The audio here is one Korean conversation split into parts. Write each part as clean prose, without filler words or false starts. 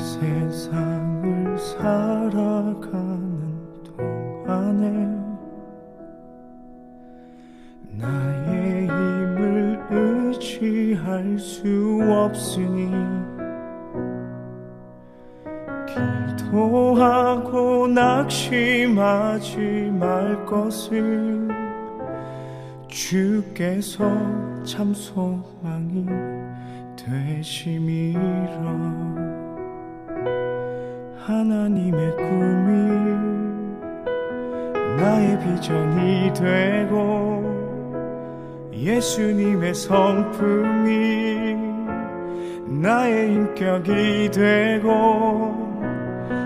세상을 살아가는 동안에 나의 힘을 의지할 수 없으니 기도하고 낙심하지 말 것을 주께서 참 소망이 되심이라. 하나님의 꿈이 나의 비전이 되고 예수님의 성품이 나의 인격이 되고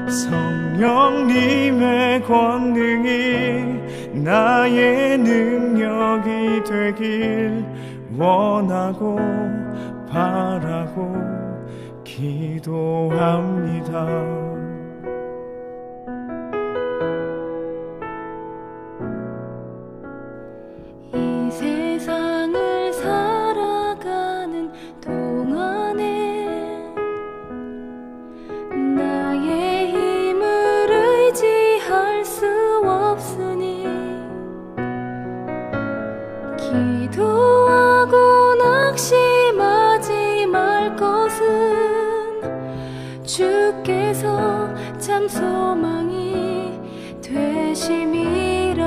성령님의 권능이 나의 능력이 되길 원하고 바라고 기도합니다. 이 세상을 살아가는 동안에 나의 힘을 의지할 수 없으니 기도하고 낙심하지 말 것은 주께서 참 소망이 되심이라.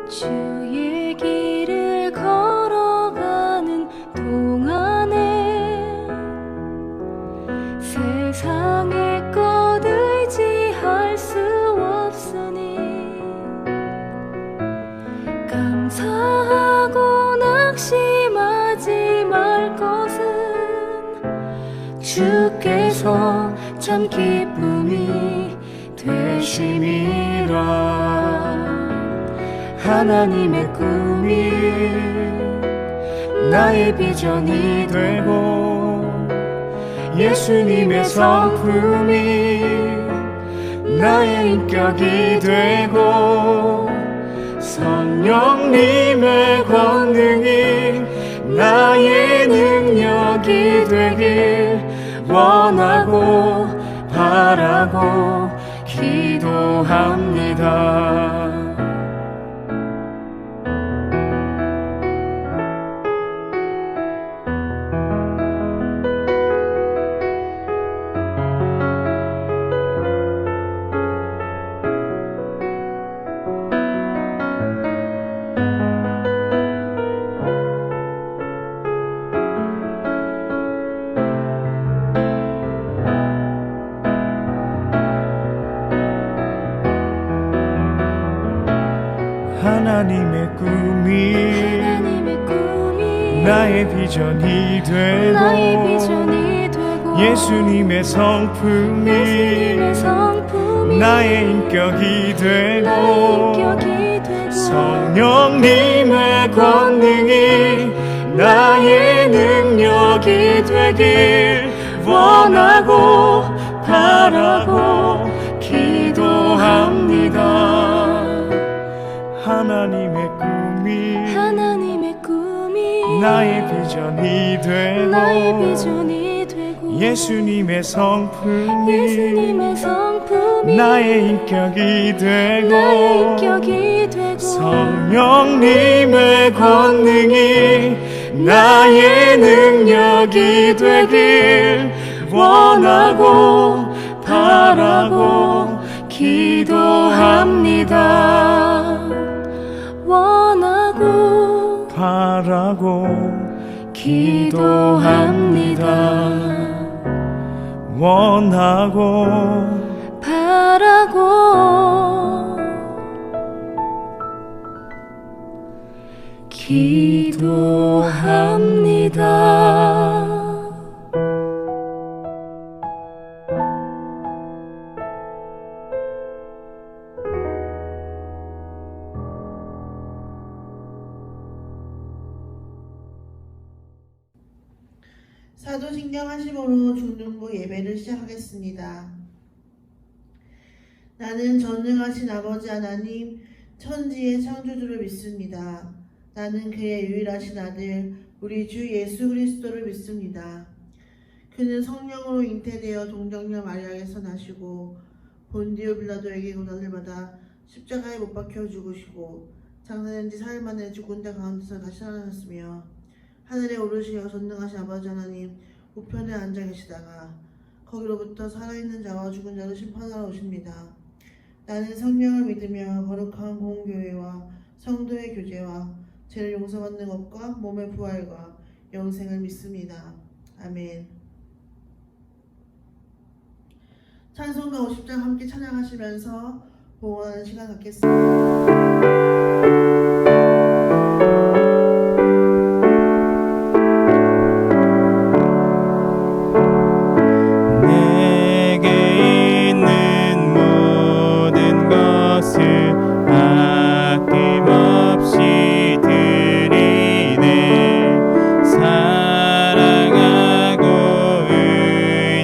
주의 길을 걸어가는 동안에 세상의 것 의지할 수 없으니 감사하고 낙심하지 말 것은 주께서 참 기쁨이 되심이라. 하나님의 꿈이 나의 비전이 되고 예수님의 성품이 나의 인격이 되고 성령님의 권능이 나의 능력이 되길 원하고 바라고 기도합니다. 하나님의 꿈이 나의 비전이 되고 예수님의 성품이 나의 인격이 되고 성령님의 권능이 나의 능력이 되길 원하고 바라고 기도합니다. 하나님의 꿈이 나의 비전이 되고 예수님의 성품이 나의 인격이 되고 성령님의 권능이 나의 능력이 되길 원하고 바라고 기도합니다. 원하고 바라고 기도합니다. 원하고 바라고 기도합니다. 사도신경 하심으로 중등부 예배를 시작하겠습니다. 나는 전능하신 아버지 하나님 천지의 창조주를 믿습니다. 나는 그의 유일하신 아들 우리 주 예수 그리스도를 믿습니다. 그는 성령으로 잉태되어 동정녀 마리아에서 나시고 본디오 빌라도에게 고난을 받아 십자가에 못 박혀 죽으시고 장사된 지 4일 만에 죽은 자 가운데서 다시 살아나셨으며 하늘에 오르시어 전능하신 아버지 하나님 우편에 앉아 계시다가 거기로부터 살아있는 자와 죽은 자를 심판하러 오십니다. 나는 성령을 믿으며 거룩한 공교회와 성도의 교제와 죄를 용서받는 것과 몸의 부활과 영생을 믿습니다. 아멘. 찬송가 50장 함께 찬양하시면서 봉헌하는 시간 갖겠습니다. 내게 있는 모든 것을 아낌없이 드리네. 사랑하고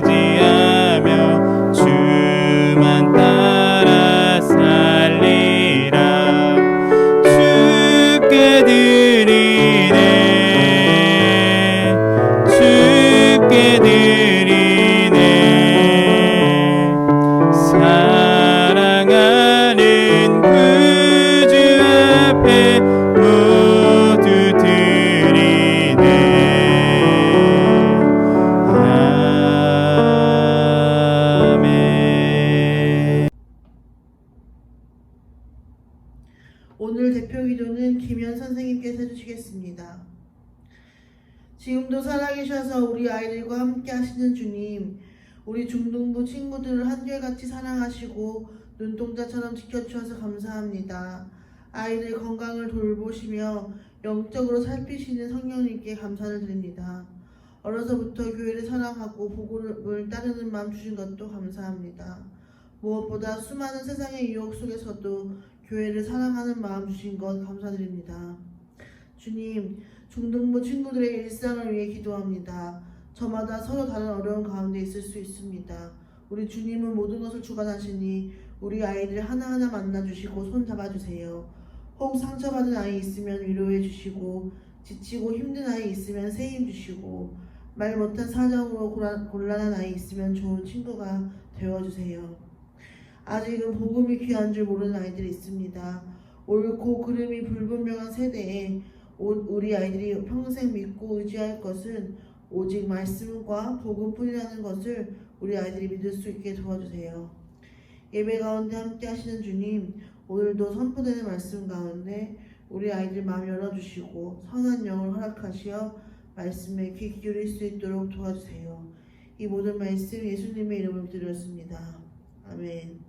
의지하며 주만 따라 살리라. 주께 드리네. 주께 드리네. 사랑하는 구주 앞에 모두 드리네. 아멘. 오늘 대표 기도는 김현 선생님께서 해주시겠습니다. 지금도 살아계셔서 우리 아이들과 함께 하시는 주님, 우리 중등부 친구들을 한결같이 사랑하시고 눈동자처럼 지켜주셔서 감사합니다. 아이들 건강을 돌보시며 영적으로 살피시는 성령님께 감사를 드립니다. 어려서부터 교회를 사랑하고 복음을 따르는 마음 주신 것도 감사합니다. 무엇보다 수많은 세상의 유혹 속에서도 교회를 사랑하는 마음 주신 것 감사드립니다. 주님, 중등부 친구들의 일상을 위해 기도합니다. 저마다 서로 다른 어려운 가운데 있을 수 있습니다. 우리 주님은 모든 것을 주관하시니 우리 아이들 하나하나 만나주시고 손 잡아주세요. 혹 상처받은 아이 있으면 위로해 주시고 지치고 힘든 아이 있으면 새 힘 주시고 말 못한 사정으로 곤란한 아이 있으면 좋은 친구가 되어주세요. 아직은 복음이 귀한 줄 모르는 아이들이 있습니다. 옳고 그름이 불분명한 세대에 우리 아이들이 평생 믿고 의지할 것은 오직 말씀과 복음뿐이라는 것을 우리 아이들이 믿을 수 있게 도와주세요. 예배 가운데 함께 하시는 주님, 오늘도 선포되는 말씀 가운데 우리 아이들 마음 열어주시고 선한 영을 허락하시어 말씀에 귀 기울일 수 있도록 도와주세요. 이 모든 말씀 예수님의 이름으로 드렸습니다. 아멘.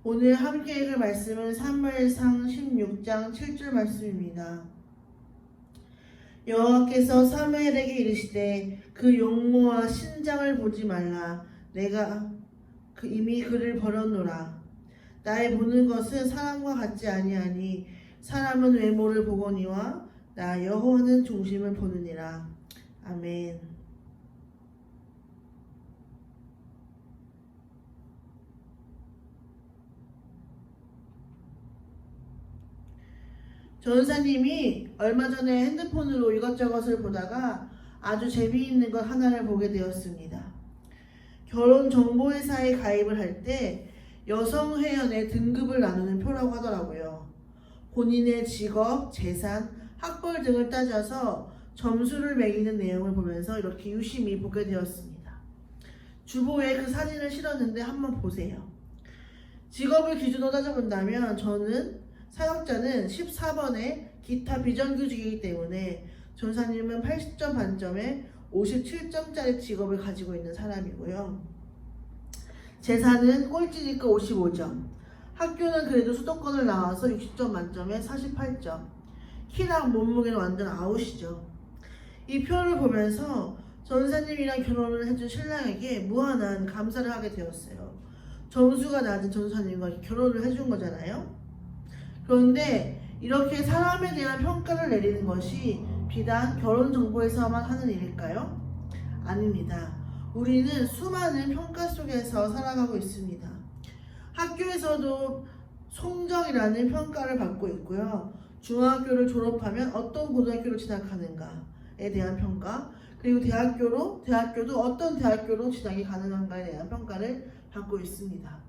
오늘 함께 읽을 말씀은 사무엘상 16장 7절 말씀입니다. 여호와께서 사무엘에게 이르시되 그 용모와 신장을 보지 말라. 내가 이미 그를 버렸노라. 나의 보는 것은 사람과 같지 아니하니 사람은 외모를 보거니와 나 여호와는 중심을 보느니라. 아멘. 전사님이 얼마 전에 핸드폰으로 이것저것을 보다가 아주 재미있는 것 하나를 보게 되었습니다. 결혼정보회사에 가입을 할 때 여성회원의 등급을 나누는 표라고 하더라고요. 본인의 직업, 재산, 학벌 등을 따져서 점수를 매기는 내용을 보면서 이렇게 유심히 보게 되었습니다. 주보에 그 사진을 실었는데 한번 보세요. 직업을 기준으로 따져본다면 저는 사역자는 14번의 기타 비정규직이기 때문에 전사님은 80점 만점에 57점짜리 직업을 가지고 있는 사람이고요. 재산은 꼴찌니까 55점, 학교는 그래도 수도권을 나와서 60점 만점에 48점, 키랑 몸무게는 완전 아웃이죠. 이 표를 보면서 전사님이랑 결혼을 해준 신랑에게 무한한 감사를 하게 되었어요. 점수가 낮은 전사님과 결혼을 해준 거잖아요. 그런데 이렇게 사람에 대한 평가를 내리는 것이 비단 결혼정보에서만 하는 일일까요? 아닙니다. 우리는 수많은 평가 속에서 살아가고 있습니다. 학교에서도 송정이라는 평가를 받고 있고요. 중학교를 졸업하면 어떤 고등학교로 진학하는가에 대한 평가, 그리고 대학교도 어떤 대학교로 진학이 가능한가에 대한 평가를 받고 있습니다.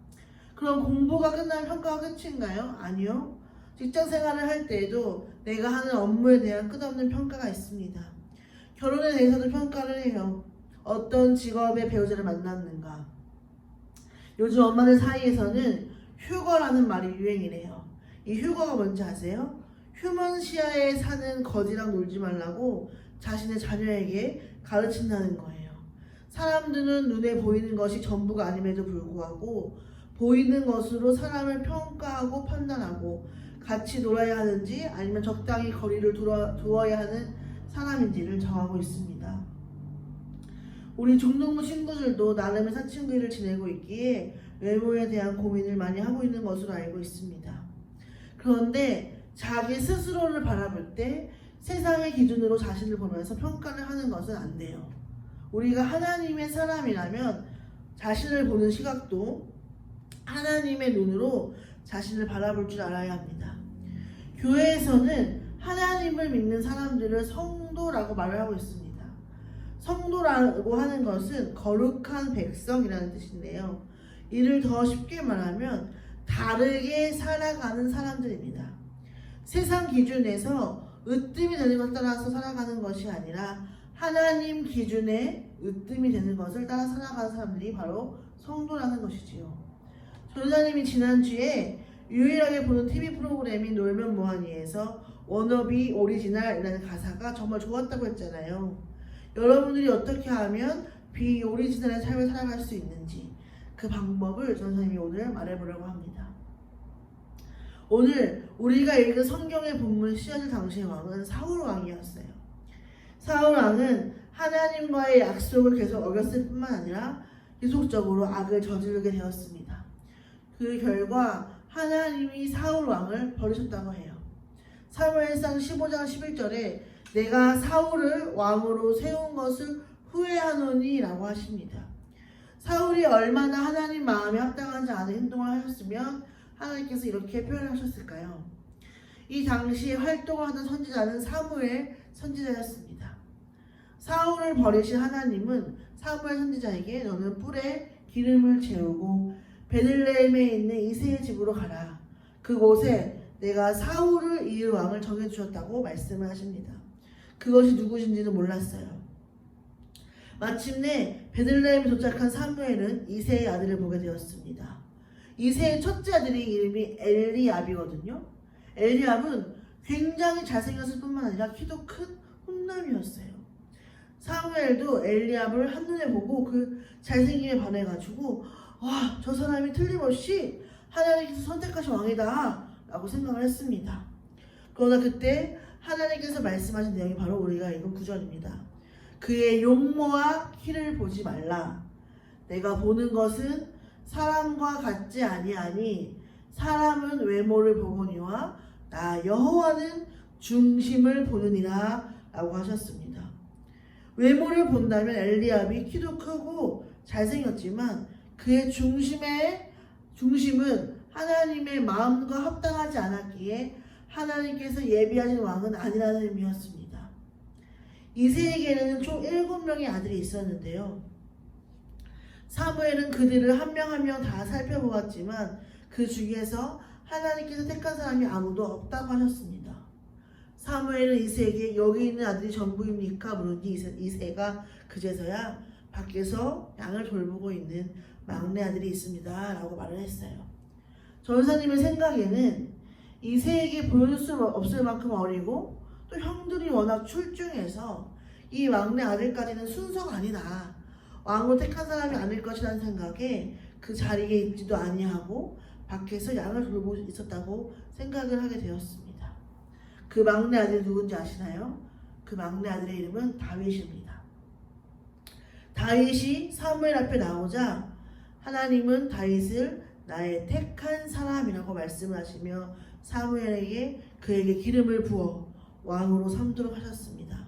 그럼 공부가 끝나면 평가가 끝인가요? 아니요. 직장 생활을 할 때에도 내가 하는 업무에 대한 끝없는 평가가 있습니다. 결혼에 대해서도 평가를 해요. 어떤 직업의 배우자를 만났는가. 요즘 엄마들 사이에서는 휴거라는 말이 유행이래요. 이 휴거가 뭔지 아세요? 휴먼 시야에 사는 거지랑 놀지 말라고 자신의 자녀에게 가르친다는 거예요. 사람들은 눈에 보이는 것이 전부가 아님에도 불구하고 보이는 것으로 사람을 평가하고 판단하고 같이 놀아야 하는지 아니면 적당히 거리를 두어야 하는 사람인지를 정하고 있습니다. 우리 중동부 친구들도 나름의 사춘기를 지내고 있기에 외모에 대한 고민을 많이 하고 있는 것으로 알고 있습니다. 그런데 자기 스스로를 바라볼 때 세상의 기준으로 자신을 보면서 평가를 하는 것은 안 돼요. 우리가 하나님의 사람이라면 자신을 보는 시각도 하나님의 눈으로 자신을 바라볼 줄 알아야 합니다. 교회에서는 하나님을 믿는 사람들을 성도라고 말을 하고 있습니다. 성도라고 하는 것은 거룩한 백성이라는 뜻인데요. 이를 더 쉽게 말하면 다르게 살아가는 사람들입니다. 세상 기준에서 으뜸이 되는 것을 따라서 살아가는 것이 아니라 하나님 기준에 으뜸이 되는 것을 따라 살아가는 사람들이 바로 성도라는 것이지요. 전사님이 지난주에 유일하게 보는 TV 프로그램인 놀면 뭐하니에서 워너비 오리지널이라는 가사가 정말 좋았다고 했잖아요. 여러분들이 어떻게 하면 비오리지널의 삶을 살아갈 수 있는지 그 방법을 전사님이 오늘 말해보려고 합니다. 오늘 우리가 읽은 성경의 본문 시작일 당시의 왕은 사울 왕이었어요. 사울 왕은 하나님과의 약속을 계속 어겼을 뿐만 아니라 계속적으로 악을 저지르게 되었습니다. 그 결과 하나님이 사울 왕을 버리셨다고 해요. 사무엘상 15장 11절에 내가 사울을 왕으로 세운 것을 후회하노니 라고 하십니다. 사울이 얼마나 하나님 마음에 합당하지 않은 행동을 하셨으면 하나님께서 이렇게 표현하셨을까요? 이 당시에 활동을 하던 선지자는 사무엘 선지자였습니다. 사울을 버리신 하나님은 사무엘 선지자에게 너는 뿔에 기름을 채우고 베들레헴에 있는 이새의 집으로 가라. 그곳에 내가 사울을 이을 왕을 정해주셨다고 말씀을 하십니다. 그것이 누구신지는 몰랐어요. 마침내 베들레헴에 도착한 사무엘은 이새의 아들을 보게 되었습니다. 이새의 첫째 아들이 이름이 엘리압이거든요. 엘리압은 굉장히 잘생겼을 뿐만 아니라 키도 큰 훈남이었어요. 사무엘도 엘리압을 한눈에 보고 그 잘생김에 반해가지고 와, 저 사람이 틀림없이 하나님께서 선택하신 왕이다 라고 생각을 했습니다. 그러나 그때 하나님께서 말씀하신 내용이 바로 우리가 읽은 9절입니다. 그의 용모와 키를 보지 말라. 내가 보는 것은 사람과 같지 아니하니 사람은 외모를 보거니와 나 여호와는 중심을 보느니라 라고 하셨습니다. 외모를 본다면 엘리압이 키도 크고 잘생겼지만 그의 중심은 하나님의 마음과 합당하지 않았기에 하나님께서 예비하신 왕은 아니라는 의미였습니다. 이새에게는 총 7명의 아들이 있었는데요. 사무엘은 그들을 한 명 한 명 다 살펴보았지만 그 중에서 하나님께서 택한 사람이 아무도 없다고 하셨습니다. 사무엘은 이새에게 여기 있는 아들이 전부입니까? 물으니 이새가 그제서야 밖에서 양을 돌보고 있는 막내 아들이 있습니다 라고 말을 했어요. 전사님의 생각에는 이새에게 보여줄 수 없을 만큼 어리고 또 형들이 워낙 출중해서 이 막내 아들까지는 순서가 아니다. 왕으로 택한 사람이 아닐 것이라는 생각에 그 자리에 있지도 아니하고 밖에서 양을 돌보고 있었다고 생각을 하게 되었습니다. 그 막내 아들이 누군지 아시나요? 그 막내 아들의 이름은 다윗입니다. 다윗이 사무엘 앞에 나오자 하나님은 다윗을 나의 택한 사람이라고 말씀을 하시며 사무엘에게 그에게 기름을 부어 왕으로 삼도록 하셨습니다.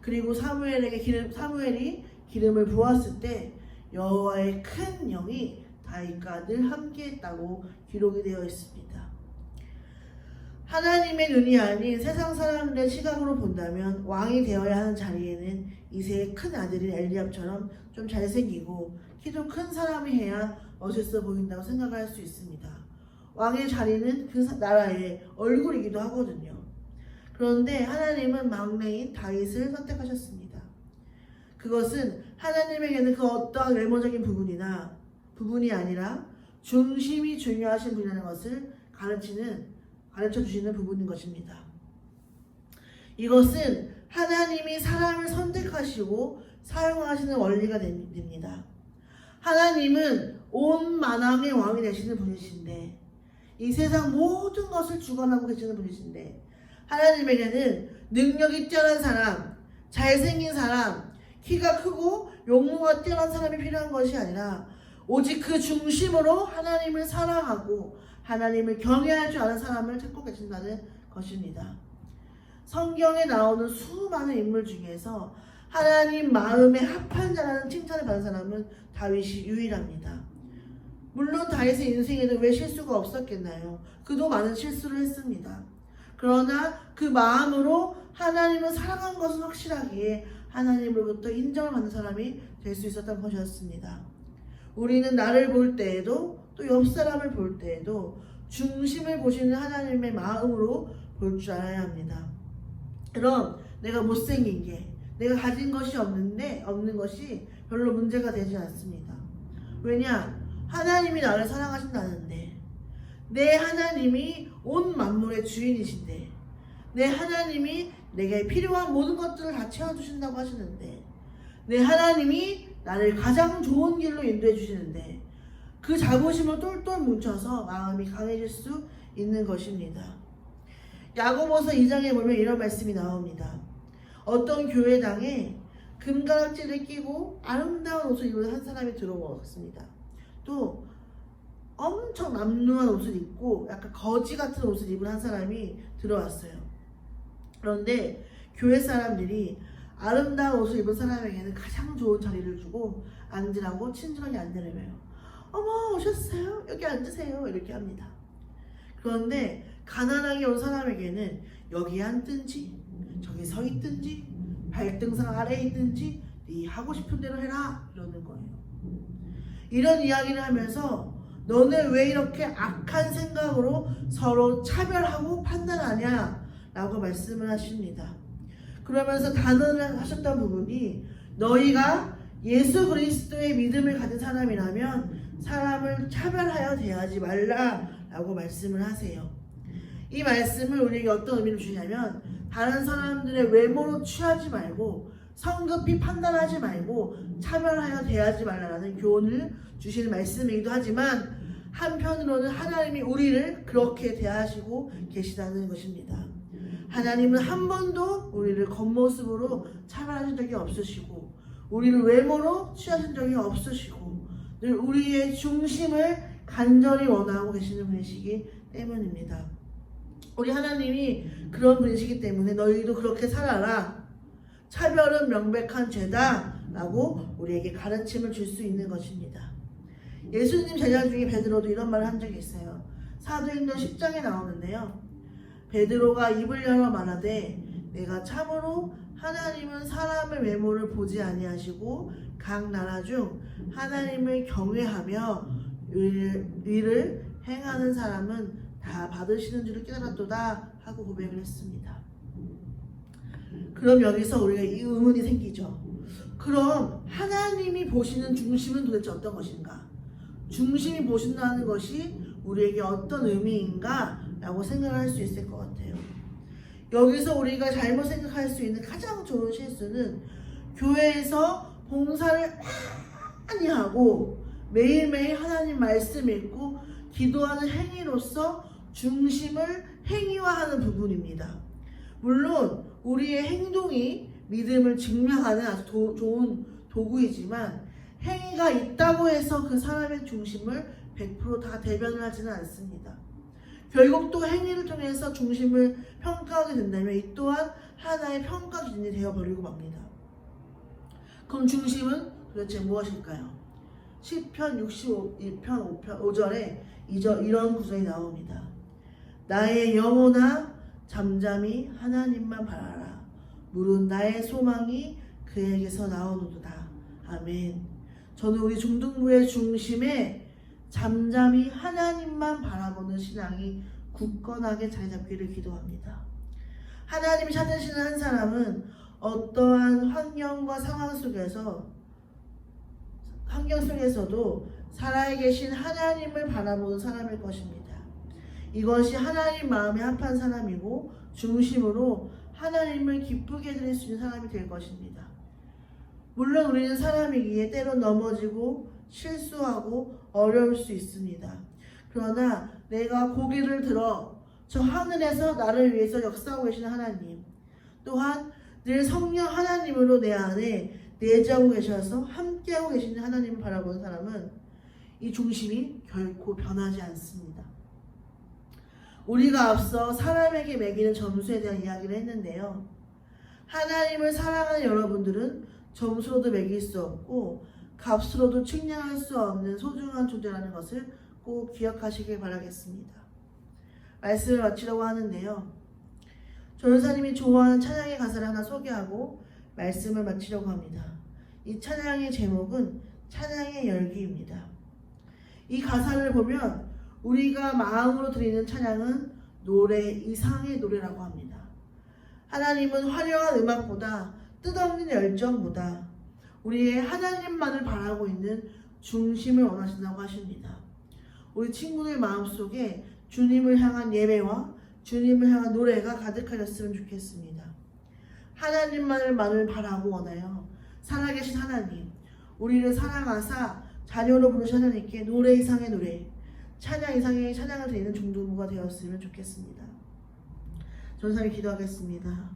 그리고 사무엘이 기름을 부었을 때 여호와의 큰 영이 다윗과 늘 함께했다고 기록이 되어 있습니다. 하나님의 눈이 아닌 세상 사람들의 시각으로 본다면 왕이 되어야 하는 자리에는 이새의 큰 아들인 엘리압처럼 좀 잘생기고 키도 큰 사람이 해야 멋있어 보인다고 생각할 수 있습니다. 왕의 자리는 그 나라의 얼굴이기도 하거든요. 그런데 하나님은 막내인 다윗을 선택하셨습니다. 그것은 하나님에게는 그 어떠한 외모적인 부분이 아니라 중심이 중요하신 분이라는 것을 가르쳐 주시는 부분인 것입니다. 이것은 하나님이 사람을 선택하시고 사용하시는 원리가 됩니다. 하나님은 온 만왕의 왕이 되시는 분이신데, 이 세상 모든 것을 주관하고 계시는 분이신데, 하나님에게는 능력이 뛰어난 사람, 잘생긴 사람, 키가 크고 용모가 뛰어난 사람이 필요한 것이 아니라 오직 그 중심으로 하나님을 사랑하고 하나님을 경외할 줄 아는 사람을 찾고 계신다는 것입니다. 성경에 나오는 수많은 인물 중에서 하나님 마음에 합한 자라는 칭찬을 받은 사람은 다윗이 유일합니다. 물론 다윗의 인생에는 왜 실수가 없었겠나요? 그도 많은 실수를 했습니다. 그러나 그 마음으로 하나님을 사랑한 것은 확실하기에 하나님으로부터 인정을 받는 사람이 될 수 있었던 것이었습니다. 우리는 나를 볼 때에도 또 옆 사람을 볼 때에도 중심을 보시는 하나님의 마음으로 볼 줄 알아야 합니다. 그럼 내가 못생긴 게, 내가 가진 것이 없는 것이 별로 문제가 되지 않습니다. 왜냐? 하나님이 나를 사랑하신다는데, 내 하나님이 온 만물의 주인이신데, 내 하나님이 내게 필요한 모든 것들을 다 채워주신다고 하시는데, 내 하나님이 나를 가장 좋은 길로 인도해 주시는데, 그 자부심을 똘똘 뭉쳐서 마음이 강해질 수 있는 것입니다. 야고보서 2장에 보면 이런 말씀이 나옵니다. 어떤 교회당에 금가락지를 끼고 아름다운 옷을 입은 한 사람이 들어왔습니다. 또 엄청 남루한 옷을 입고 약간 거지 같은 옷을 입은 한 사람이 들어왔어요. 그런데 교회 사람들이 아름다운 옷을 입은 사람에게는 가장 좋은 자리를 주고 앉으라고 친절하게 안내를 해요. 어머, 오셨어요? 여기 앉으세요. 이렇게 합니다. 그런데 가난하게 온 사람에게는 여기 앉든지 저기 서 있든지 발등상 아래에 있든지 네 하고 싶은 대로 해라 이러는 거예요. 이런 이야기를 하면서 너는 왜 이렇게 악한 생각으로 서로 차별하고 판단하냐 라고 말씀을 하십니다. 그러면서 단언을 하셨던 부분이, 너희가 예수 그리스도의 믿음을 가진 사람이라면 사람을 차별하여 대하지 말라 라고 말씀을 하세요. 이 말씀을 우리에게 어떤 의미를 주냐면, 다른 사람들의 외모로 취하지 말고 성급히 판단하지 말고 차별하여 대하지 말라라는 교훈을 주시는 말씀이기도 하지만, 한편으로는 하나님이 우리를 그렇게 대하시고 계시다는 것입니다. 하나님은 한 번도 우리를 겉모습으로 차별하신 적이 없으시고, 우리를 외모로 취하신 적이 없으시고, 늘 우리의 중심을 간절히 원하고 계시는 분이시기 때문입니다. 우리 하나님이 그런 분이시기 때문에 너희도 그렇게 살아라, 차별은 명백한 죄다 라고 우리에게 가르침을 줄 수 있는 것입니다. 예수님 제자 중에 베드로도 이런 말을 한 적이 있어요. 사도행전 10장에 나오는데요, 베드로가 입을 열어 말하되, 내가 참으로 하나님은 사람의 외모를 보지 아니하시고 각 나라 중 하나님을 경외하며 의를 행하는 사람은 다 받으시는 줄을 깨달았도다 하고 고백을 했습니다. 그럼 여기서 우리가 이 의문이 생기죠. 그럼 하나님이 보시는 중심은 도대체 어떤 것인가? 중심이 보신다는 것이 우리에게 어떤 의미인가? 라고 생각할 수 있을 것 같아요. 여기서 우리가 잘못 생각할 수 있는 가장 좋은 실수는, 교회에서 봉사를 많이 하고 매일매일 하나님 말씀 읽고 기도하는 행위로서 중심을 행위화하는 부분입니다. 물론 우리의 행동이 믿음을 증명하는 아주 좋은 도구이지만, 행위가 있다고 해서 그 사람의 중심을 100% 다 대변을 하지는 않습니다. 결국 또 행위를 통해서 중심을 평가하게 된다면 이 또한 하나의 평가 기준이 되어버리고 맙니다. 그럼 중심은 도대체 무엇일까요? 시편 61편 5절에 이런 구절이 나옵니다. 나의 영혼아 잠잠히 하나님만 바라라. 물은 나의 소망이 그에게서 나오는도다. 아멘. 저는 우리 중등부의 중심에 잠잠히 하나님만 바라보는 신앙이 굳건하게 자리 잡기를 기도합니다. 하나님이 찾으시는 한 사람은 어떠한 환경과 상황 속에서도 살아계신 하나님을 바라보는 사람일 것입니다. 이것이 하나님 마음에 합한 사람이고 중심으로 하나님을 기쁘게 해드릴 수 있는 사람이 될 것입니다. 물론 우리는 사람이기에 때론 넘어지고 실수하고 어려울 수 있습니다. 그러나 내가 고개를 들어 저 하늘에서 나를 위해서 역사하고 계시는 하나님, 또한 늘 성령 하나님으로 내 안에 내재하고 계셔서 함께하고 계시는 하나님을 바라보는 사람은 이 중심이 결코 변하지 않습니다. 우리가 앞서 사람에게 매기는 점수에 대한 이야기를 했는데요. 하나님을 사랑하는 여러분들은 점수로도 매길 수 없고 값으로도 측량할 수 없는 소중한 존재라는 것을 꼭 기억하시길 바라겠습니다. 말씀을 마치려고 하는데요. 전사님이 좋아하는 찬양의 가사를 하나 소개하고 말씀을 마치려고 합니다. 이 찬양의 제목은 찬양의 열기입니다. 이 가사를 보면 우리가 마음으로 드리는 찬양은 노래 이상의 노래라고 합니다. 하나님은 화려한 음악보다 뜻없는 열정보다 우리의 하나님만을 바라고 있는 중심을 원하신다고 하십니다. 우리 친구들 마음속에 주님을 향한 예배와 주님을 향한 노래가 가득하셨으면 좋겠습니다. 하나님만을 바라고 원하여 살아계신 하나님, 우리를 사랑하사 자녀로 부르신 하나님께 노래 이상의 노래, 찬양 이상의 찬양을 드리는 중등부가 되었으면 좋겠습니다. 전사님 기도하겠습니다.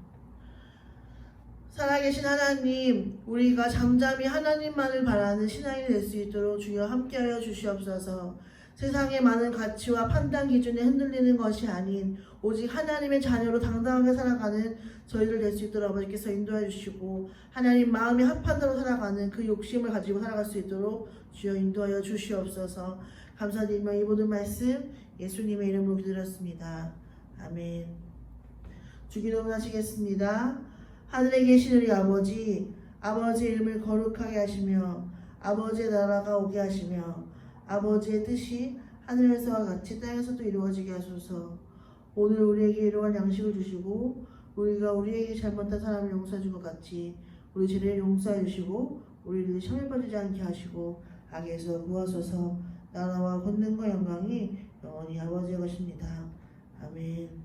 살아계신 하나님, 우리가 잠잠히 하나님만을 바라는 신앙이 될 수 있도록 주여 함께하여 주시옵소서. 세상의 많은 가치와 판단 기준에 흔들리는 것이 아닌 오직 하나님의 자녀로 당당하게 살아가는 저희들 될 수 있도록 아버지께서 인도해 주시고 하나님 마음이 합한 대로 살아가는 그 욕심을 가지고 살아갈 수 있도록 주여 인도하여 주시옵소서. 감사드리며 이 모든 말씀 예수님의 이름으로 기도드렸습니다. 아멘. 주기도문 하시겠습니다. 하늘에 계신 우리 아버지, 아버지의 이름을 거룩하게 하시며 아버지의 나라가 오게 하시며 아버지의 뜻이 하늘에서와 같이 땅에서도 이루어지게 하소서. 오늘 우리에게 일용할 양식을 주시고 우리가 우리에게 잘못한 사람을 용서해 준 것 같이 우리 죄를 용서해 주시고 우리를 시험에 빠지지 않게 하시고 악에서 구하소서. 나라와 권능과 영광이 영원히 아버지의 것입니다. 아멘.